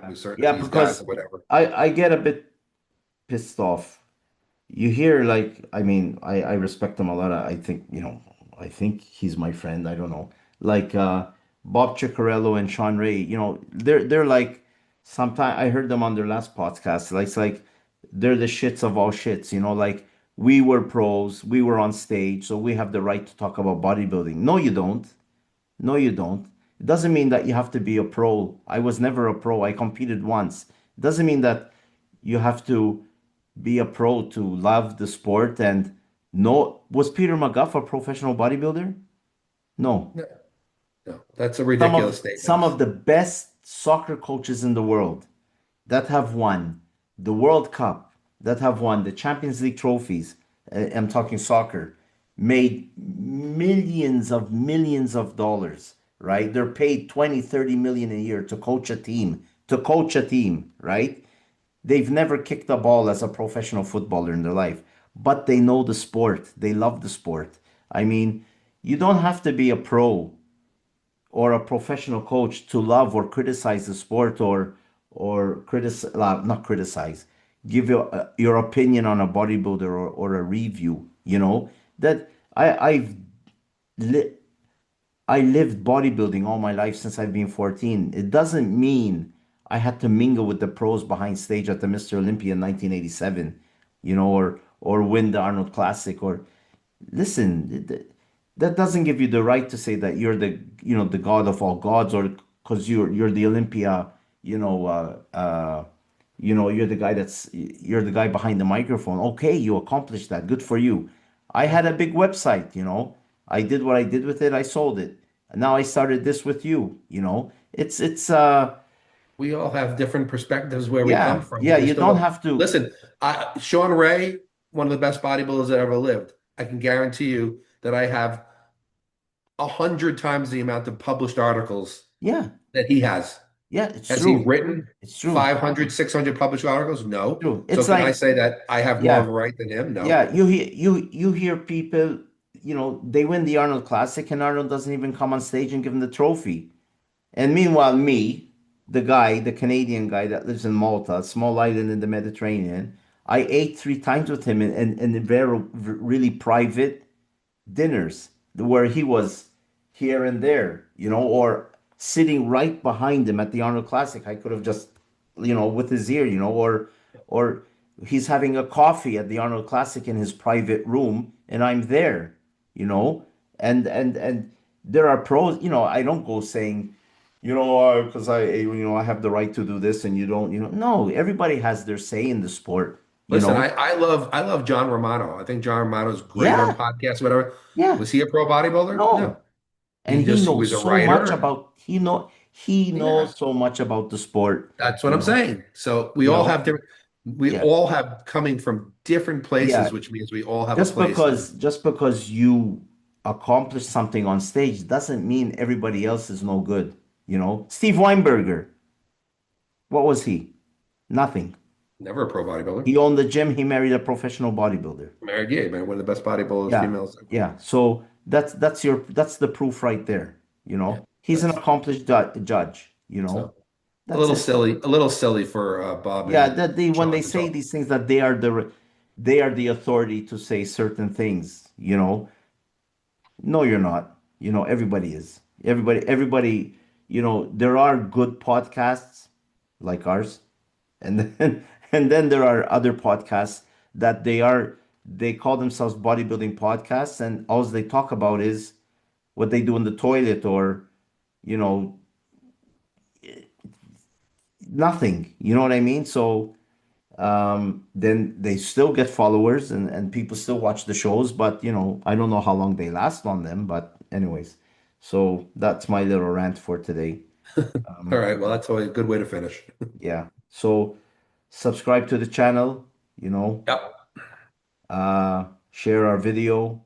with certain of Yeah, these guys or because whatever. I get a bit pissed off. You hear like, I mean, I respect him a lot. I think, I think he's my friend. I don't know. Like Bob Cicherillo and Shawn Ray, they're like sometimes I heard them on their last podcast. Like it's like they're the shits of all shits, like we were pros, we were on stage, so we have the right to talk about bodybuilding. No, you don't. No, you don't. It doesn't mean that you have to be a pro. I was never a pro. I competed once. It doesn't mean that you have to be a pro to love the sport and no. Was Peter McGuff a professional bodybuilder? No. No, no, that's a Some ridiculous of some statement. of the best soccer coaches in the world that have won the World Cup, that have won the Champions League trophies, I'm talking soccer, made millions of dollars, right? They're paid 20, 30 million a year to coach a team, right? They've never kicked a ball as a professional footballer in their life, but they know the sport. They love the sport. I mean, you don't have to be a pro or a professional coach to love or criticize the sport or not criticize, give your opinion on a bodybuilder or a review. That li- I lived bodybuilding all my life since I've been 14. It doesn't mean I had to mingle with the pros behind stage at the Mr. Olympia in 1987, or win the Arnold Classic. Or listen, that doesn't give you the right to say that you're the god of all gods, or because you're the Olympia, you're the guy behind the microphone. Okay, you accomplished that. Good for you. I had a big website. I did what I did with it. I sold it. And now I started this with you. It's We all have different perspectives where we come yeah, from, yeah, but we you still don't go. have to. Listen, Shawn Ray, one of the best bodybuilders that ever lived. I can guarantee you that I have 100 times the amount of published articles Yeah, that he has. yeah, it's Has he true. written It's true. 500, 600 published articles? No. True. So It's can I like, say that I have more of yeah, a right than him? No. yeah, you hear people, they win the Arnold Classic and Arnold doesn't even come on stage and give him the trophy. And meanwhile, me, the Canadian guy that lives in Malta, a small island in the Mediterranean, I ate 3 times with him in very really private dinners where he was here and there, or sitting right behind him at the Arnold Classic. I could have just, with his ear, or he's having a coffee at the Arnold Classic in his private room, and I'm there, you know, and there are pros. I don't go saying, because I have the right to do this, and you don't, No, everybody has their say in the sport, you Listen, know. I love John Romano. I think John Romano's great on Yeah, podcasts, whatever. yeah, Was he a pro bodybuilder? No. no. And he He knows was a so much writer. about he Yeah. knows so much about the sport, That's what you I'm know. saying. So You know, we yeah, all have coming from different places, yeah. which means we all have a Just place in. because just because you accomplish something on stage doesn't mean everybody else is no good. Steve Weinberger, what was he? Nothing. Never a pro bodybuilder. He owned the gym. He married a professional bodybuilder. Married Gay, man, one of the best bodybuilders, Yeah, females. yeah. So that's the proof right there. Yeah, He's an that's accomplished judge. so That's it. a little silly for Bob Yeah, and that when Sean they to say talk. these things that they are the authority to say certain things. No, you're not. Everybody is. Everybody, there are good podcasts like ours, and then and then there are other podcasts that they call themselves bodybuilding podcasts, and all they talk about is what they do in the toilet or you know nothing. You know what I mean? So then they still get followers and people still watch the shows, but I don't know how long they last on them. But anyways, so that's my little rant for today. All Um, right, well, that's always a good way to finish. yeah. So subscribe to the channel, Yep. share our video,